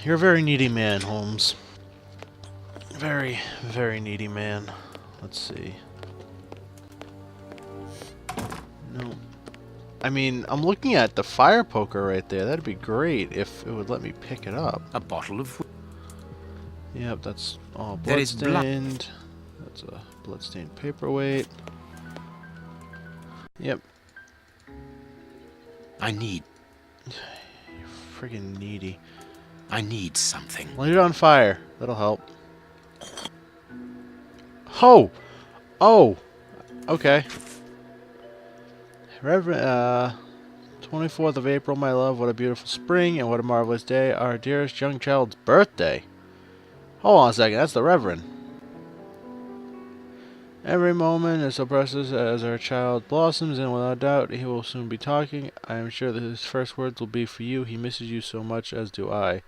You're a very needy man, Holmes. Very, very needy man. Let's see. No. I mean, I'm looking at the fire poker right there. That'd be great if it would let me pick it up. A bottle of... Yep, that's all There is blood. bloodstained. That's a bloodstained paperweight. Yep. I need... You're friggin' needy. I need something. Light it on fire. That'll help. Oh! Oh! Okay. Reverend, 24th of April, my love. What a beautiful spring and what a marvelous day. Our dearest young child's birthday. Hold on a second. That's the Reverend. Every moment is so precious as our child blossoms, and without doubt he will soon be talking. I am sure that his first words will be for you. He misses you so much, as do I.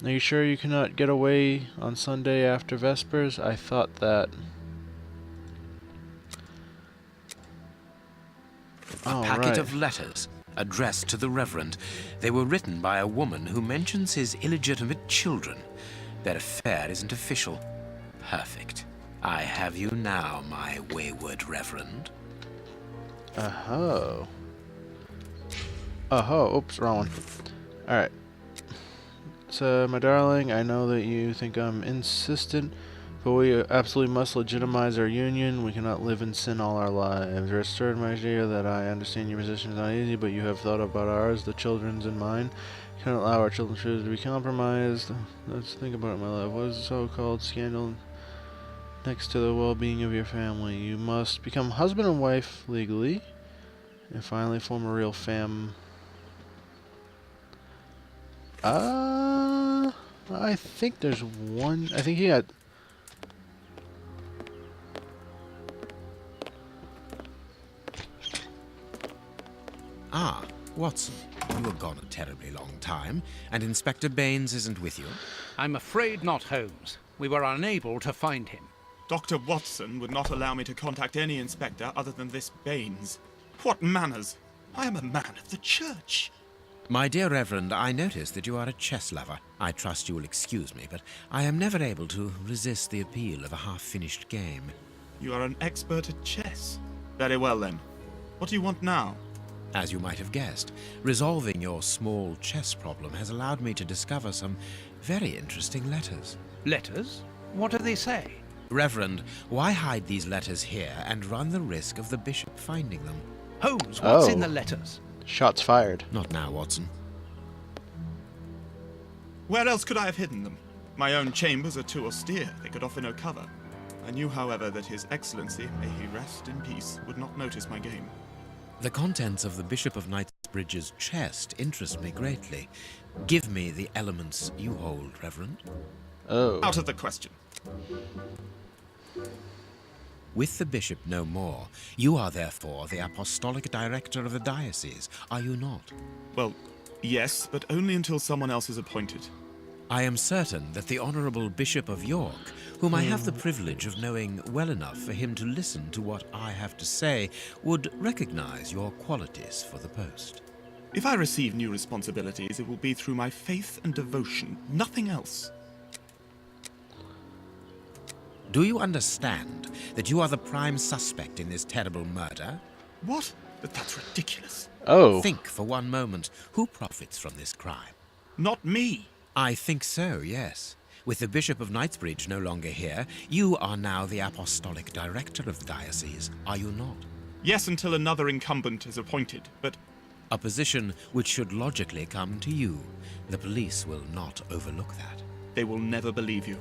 Are you sure you cannot get away on Sunday after Vespers? I thought that... A packet of letters addressed to the Reverend. They were written by a woman who mentions his illegitimate children. Their affair isn't official. Perfect. I have you now, my wayward Reverend. Oh. Oh, oops, wrong one. Alright. So, my darling, I know that you think I'm insistent, but we absolutely must legitimize our union. We cannot live in sin all our lives. Rest assured, my dear, that I understand your position is not easy, but you have thought about ours, the children's and mine. You cannot allow our children's future to be compromised. Let's think about it, my love. What is the so-called scandal next to the well-being of your family? You must become husband and wife legally, and finally form a real I think there's one. I think he got. Ah, Watson, you were gone a terribly long time, and Inspector Baines isn't with you. I'm afraid not, Holmes. We were unable to find him. Dr. Watson would not allow me to contact any inspector other than this Baines. What manners! I am a man of the church. My dear Reverend, I notice that you are a chess lover. I trust you will excuse me, but I am never able to resist the appeal of a half-finished game. You are an expert at chess. Very well then. What do you want now? As you might have guessed, resolving your small chess problem has allowed me to discover some very interesting letters. Letters? What do they say? Reverend, why hide these letters here and run the risk of the bishop finding them? Holmes, what's in Oh. the letters? Shots fired. Not now, Watson. Where else could I have hidden them? My own chambers are too austere. They could offer no cover. I knew, however, that His Excellency, may he rest in peace, would not notice my game. The contents of the Bishop of Knightsbridge's chest interest me greatly. Give me the elements you hold, Reverend. Oh. Out of the question. With the bishop no more, you are therefore the apostolic director of the diocese, are you not? Well, yes, but only until someone else is appointed. I am certain that the Honourable Bishop of York, whom I have the privilege of knowing well enough for him to listen to what I have to say, would recognize your qualities for the post. If I receive new responsibilities, it will be through my faith and devotion, nothing else. Do you understand that you are the prime suspect in this terrible murder? What? But that's ridiculous. Oh. Think for one moment, who profits from this crime? Not me. I think so, yes. With the Bishop of Knightsbridge no longer here, you are now the apostolic director of the diocese, are you not? Yes, until another incumbent is appointed, but A position which should logically come to you. The police will not overlook that. they will never believe you.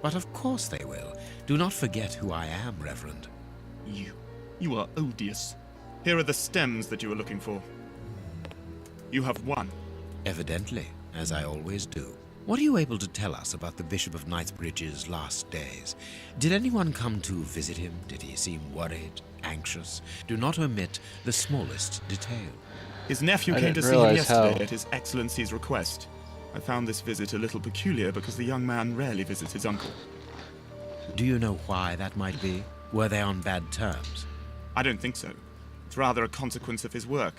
But of course they will. Do not forget who I am, Reverend. You are odious. Here are the stems that you were looking for. You have one. Evidently, as I always do. What are you able to tell us about the Bishop of Knightsbridge's last days? Did anyone come to visit him? Did he seem worried, anxious? Do not omit the smallest detail. His nephew I came to didn't see him realize yesterday how- at His Excellency's request. I found this visit a little peculiar because the young man rarely visits his uncle. Do you know why that might be? Were they on bad terms? I don't think so. It's rather a consequence of his work.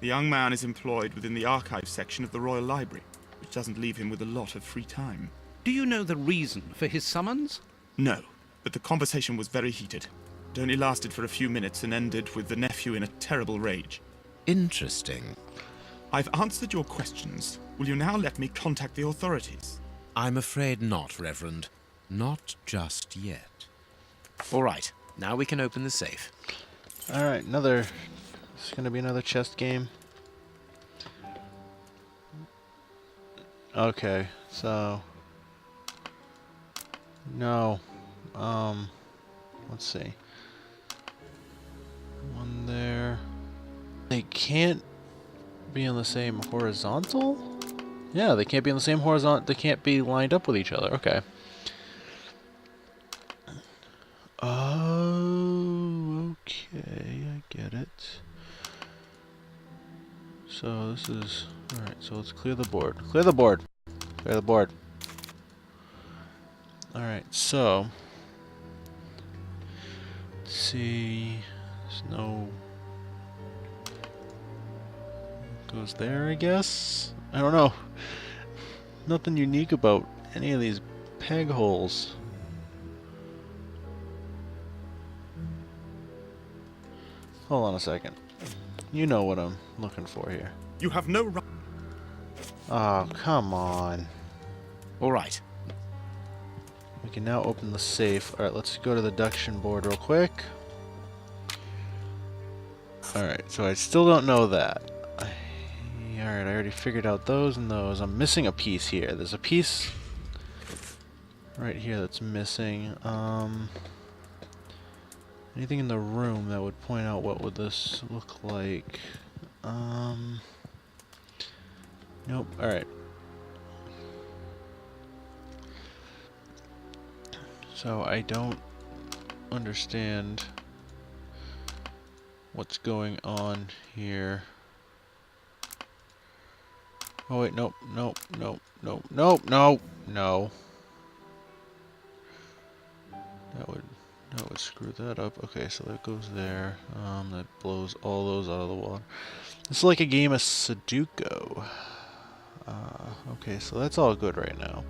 The young man is employed within the archives section of the Royal Library. which doesn't leave him with a lot of free time. Do you know the reason for his summons? No, but the conversation was very heated. It only lasted for a few minutes and ended with the nephew in a terrible rage. Interesting. I've answered your questions. Will you now let me contact the authorities? I'm afraid not, Reverend. Not just yet. All right, now we can open the safe. Alright, another... It's gonna be another chest game. Okay, so... No. Let's see. One there. They can't be on the same horizontal? Yeah, they can't be on the same horizontal. They can't be lined up with each other. Okay. Oh, okay. I get it. So this is... Alright, so let's clear the board. Clear the board! Clear the board. Alright, so... Let's see... There's no... Goes there, I guess? I don't know. Nothing unique about any of these peg holes. Hold on a second. You know what I'm looking for here. You have no right. Oh, come on. All right. We can now open the safe. Alright, let's go to the deduction board real quick. Alright, so I still don't know that. Alright, I already figured out those and those. I'm missing a piece here. There's a piece right here that's missing. Anything in the room that would point out what would this look like? Nope. Alright. So I don't understand what's going on here. Oh wait, nope, nope, nope, nope, nope, no, no. That would screw that up. Okay, so that goes there. That blows all those out of the water. It's like a game of Sudoku. Okay, so that's all good right now.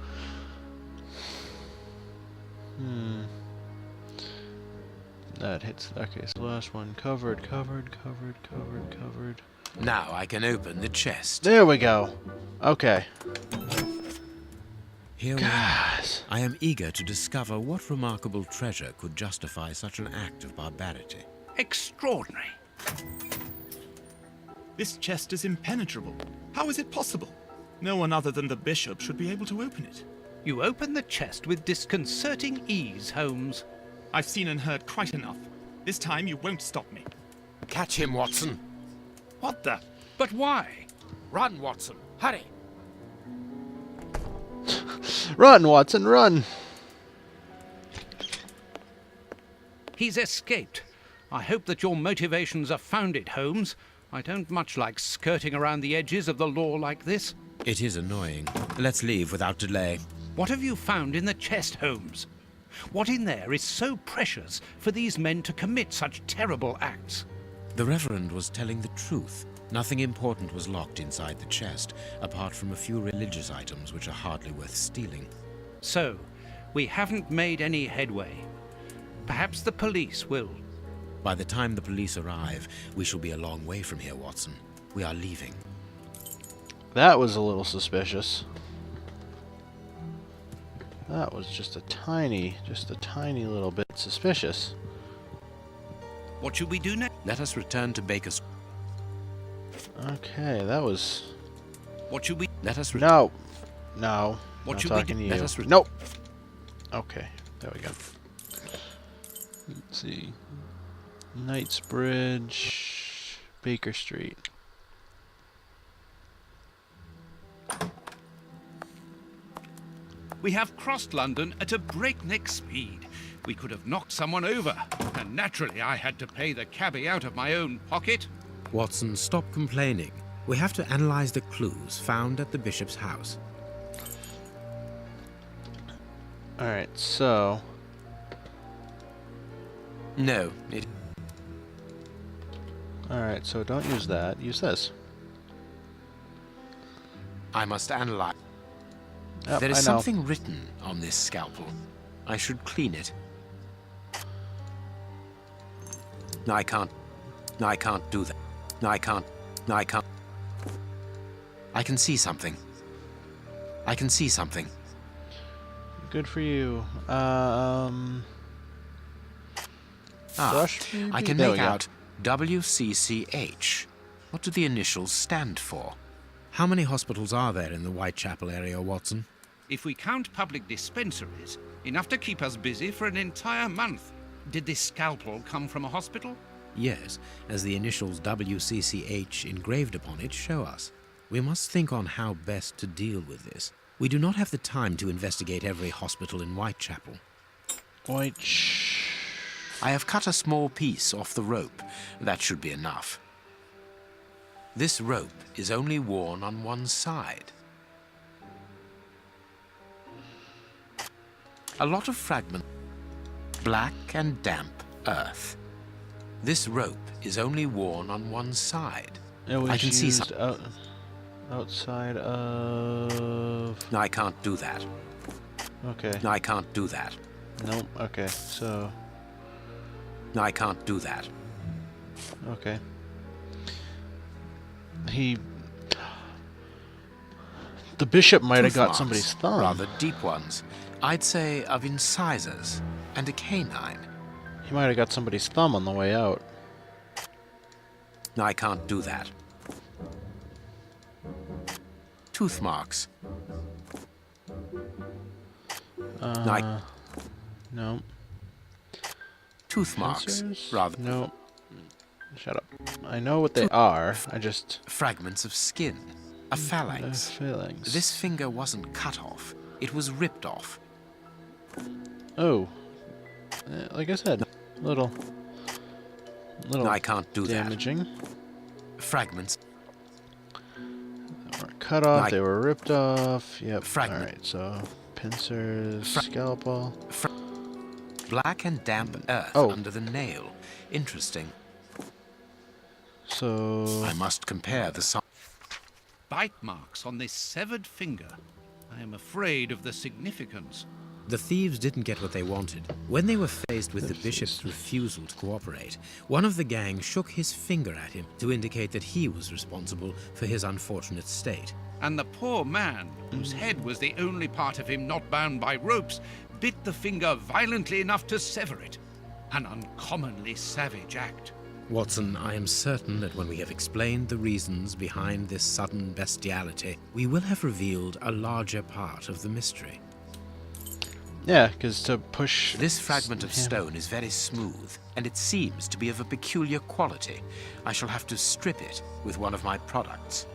That hits. Okay, so last one covered, covered, covered, covered, covered. Now I can open the chest. There we go. Okay. Here we are. I am eager to discover what remarkable treasure could justify such an act of barbarity. Extraordinary. This chest is impenetrable. How is it possible? No one other than the bishop should be able to open it. You open the chest with disconcerting ease, Holmes. I've seen and heard quite enough. This time you won't stop me. Catch him, Watson. What the? But why? Run, Watson. Hurry. Run, Watson, run! He's escaped. I hope that your motivations are founded, Holmes. I don't much like skirting around the edges of the law like this. It is annoying. Let's leave without delay. What have you found in the chest, Holmes? What in there is so precious for these men to commit such terrible acts? The Reverend was telling the truth. Nothing important was locked inside the chest, apart from a few religious items which are hardly worth stealing. So, we haven't made any headway. Perhaps the police will. By the time the police arrive, we shall be a long way from here, Watson. We are leaving. That was a little suspicious. That was just a tiny little bit suspicious. What should we do next? Let us return to Baker Street. Okay, that was... What should we... Let us No. No. What I'm should we talking do? to Let you. us Nope. Okay, there we go. Let's see. Knightsbridge, Baker Street. We have crossed London at a breakneck speed. We could have knocked someone over, and naturally I had to pay the cabbie out of my own pocket. Watson, stop complaining. We have to analyze the clues found at the bishop's house. Alright, so... No, it... Alright, so don't use that. Use this. I must analyze. Yep, There is I know. something written on this scalpel. I should clean it. I can't do that. I can't. I can see something. I can see something. Good for you. Brush, maybe? I can There we make go. out WCCH. What do the initials stand for? How many hospitals are there in the Whitechapel area, Watson? If we count public dispensaries, enough to keep us busy for an entire month. Did this scalpel come from a hospital? Yes, as the initials WCCH engraved upon it show us. We must think on how best to deal with this. We do not have the time to investigate every hospital in Whitechapel. I have cut a small piece off the rope. That should be enough. This rope is only worn on one side. A lot of fragments. Black and damp earth. This rope is only worn on one side. It was I can see used some. outside of... I can't do that. Okay. I can't do that. Nope. Okay. So... I can't do that. Okay. The bishop might have Tooth got marks, somebody's thumb. Rather deep ones. I'd say of incisors and a canine. He might have got somebody's thumb on the way out. I can't do that. Tooth marks. No. Tooth marks. Pincers? Rather. No. Shut up. I know what they are. I just... Fragments of skin. A phalanx. Phalanx. This finger wasn't cut off. It was ripped off. Oh. Like I said, little I can't do damaging. that. Fragments. They were cut off, they were ripped off. Yep. Fragment. Alright, so pincers, scalpel. Black and damp earth under the nail. Interesting. So... I must compare the Bite marks on this severed finger. I am afraid of the significance. The thieves didn't get what they wanted. When they were faced with the bishop's refusal to cooperate, one of the gang shook his finger at him to indicate that he was responsible for his unfortunate state. And the poor man, whose head was the only part of him not bound by ropes, bit the finger violently enough to sever it. An uncommonly savage act. Watson, I am certain that when we have explained the reasons behind this sudden bestiality, we will have revealed a larger part of the mystery. Yeah, because to push... This fragment of stone is very smooth, and it seems to be of a peculiar quality. I shall have to strip it with one of my products.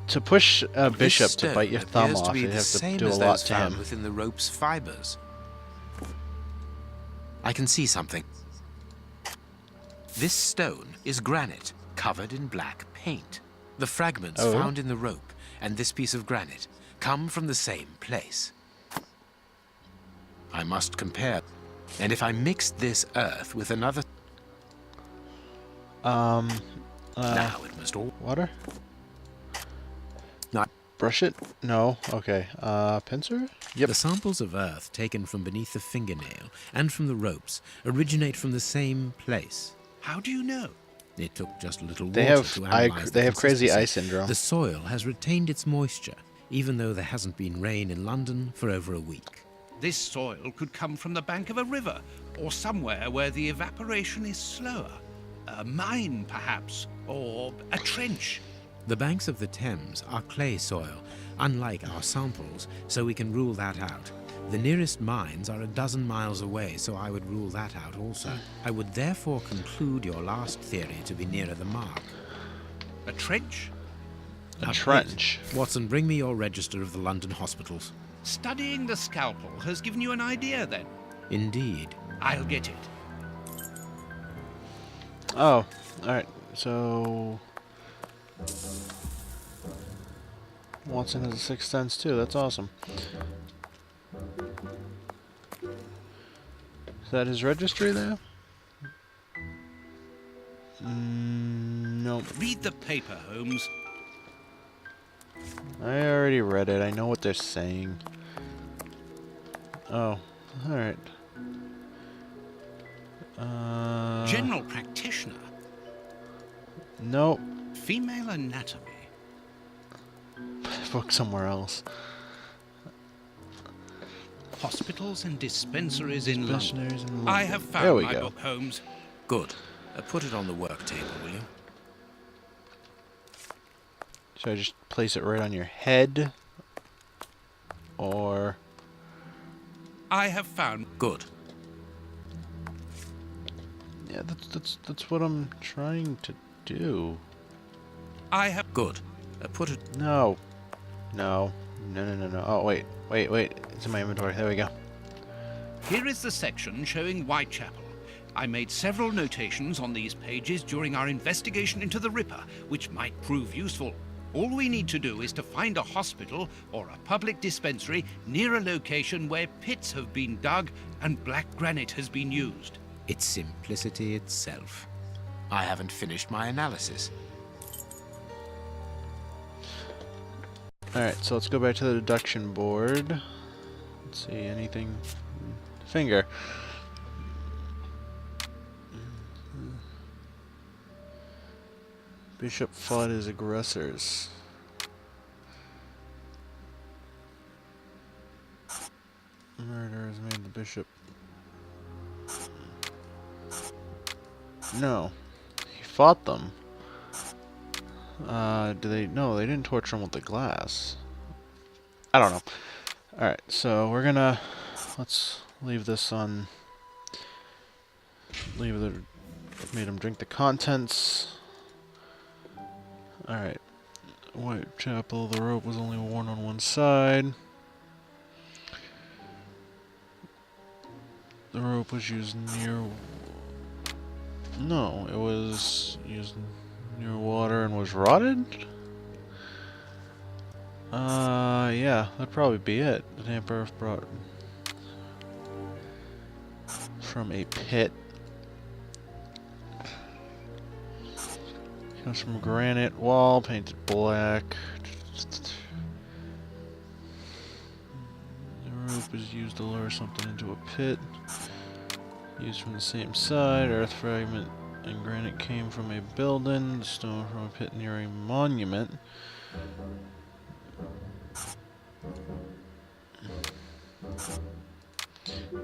To push a bishop This to bite your stone thumb appears off, to be you the have to same do a as lot those to found him. within the rope's fibers. I can see something. This stone is granite, covered in black paint. The fragments found in the rope and this piece of granite come from the same place. I must compare. And if I mixed this earth with another... now it must all... Water? Not... Brush it? No. Okay. Pincer? Yep. The samples of earth taken from beneath the fingernail and from the ropes originate from the same place. How do you know? It took just a little water They have to analyze they the have crazy eye consistency. syndrome. The soil has retained its moisture, even though there hasn't been rain in London for over a week. This soil could come from the bank of a river, or somewhere where the evaporation is slower. A mine, perhaps, or a trench. The banks of the Thames are clay soil, unlike our samples, so we can rule that out. The nearest mines are 12 miles away, so I would rule that out also. I would therefore conclude your last theory to be nearer the mark. A trench? A trench. Watson, bring me your register of the London hospitals. Studying the scalpel has given you an idea, then? Indeed. I'll get it. Oh, alright. So... Watson has a sixth sense too. That's awesome. Is that his registry there? Nope. Read the paper, Holmes. I already read it. I know what they're saying. Oh, alright. General practitioner. Nope. Female anatomy. Book somewhere else. Hospitals and dispensaries in London. Dispensaries in London. I have There found we my go. book, Holmes. Good. Put it on the work table, will you? Should I just place it right on your head? Or... I have found... Good. Yeah, that's what I'm trying to do. I have... Good. Put it... No. No. No, no, no, no. Oh, wait. Wait, wait. It's in my inventory. There we go. Here is the section showing Whitechapel. I made several notations on these pages during our investigation into the Ripper, which might prove useful. All we need to do is to find a hospital or a public dispensary near a location where pits have been dug and black granite has been used. It's simplicity itself. I haven't finished my analysis. Alright, so let's go back to the deduction board. Let's see, anything... Finger. Bishop fought his aggressors. Murderers made the bishop... No. He fought them. Do they... No, they didn't torture him with the glass. I don't know. Alright, so we're gonna... Let's leave this on... Leave the... Made him drink the contents. Alright. Whitechapel, the rope was only worn on one side. The rope was used near... No, it was used near water and was rotted? Yeah, that'd probably be it. The damp earth brought from a pit. Comes from a granite wall, painted black. The rope is used to lower something into a pit. Used from the same side. Earth fragment and granite came from a building. Stone from a pit near a monument.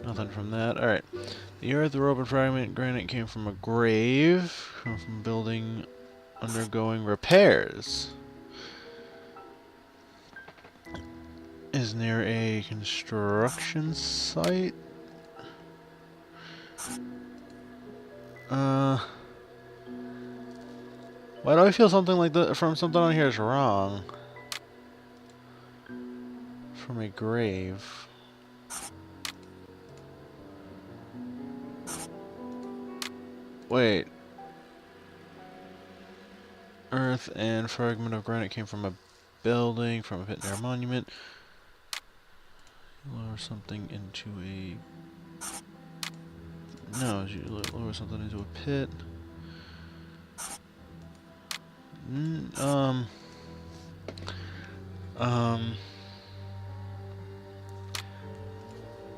Nothing from that. Alright. The earth, the rope, and fragment granite came from a grave. Come from a building undergoing repairs. Is near a construction site. Why do I feel something like that from something on here is wrong? From a grave. Wait. Earth and fragment of granite came from a building, from a pit near a monument. Lower something into a... No, you lower something into a pit.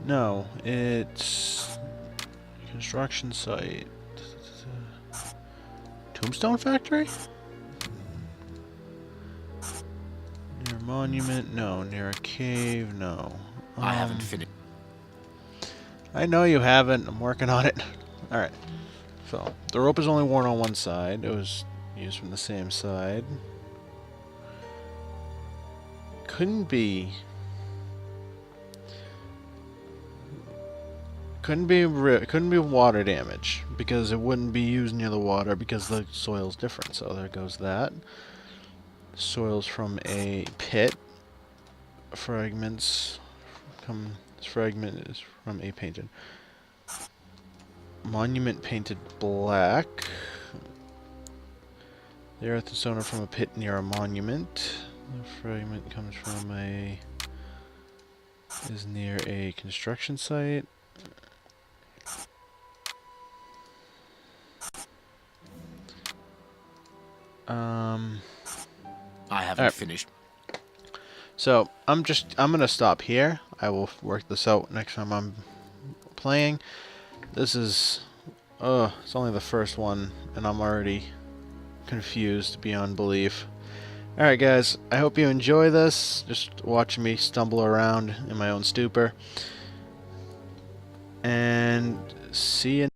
No, it's construction site. Tombstone factory? Near a monument? No. Near a cave? No. I haven't finished. I know you haven't. I'm working on it. Alright. So, the rope is only worn on one side. It was used from the same side. Couldn't be water damage because it wouldn't be used near the water because the soil's different. So there goes that. Soil's from a pit. Fragments come. This fragment is from a painted monument painted black. The earth and stone are from a pit near a monument. The fragment comes from a... is near a construction site. I haven't finished. So I'm gonna stop here. I will work this out next time I'm playing. This is it's only the first one and I'm already confused beyond belief. Alright guys, I hope you enjoy this, just watching me stumble around in my own stupor. And see you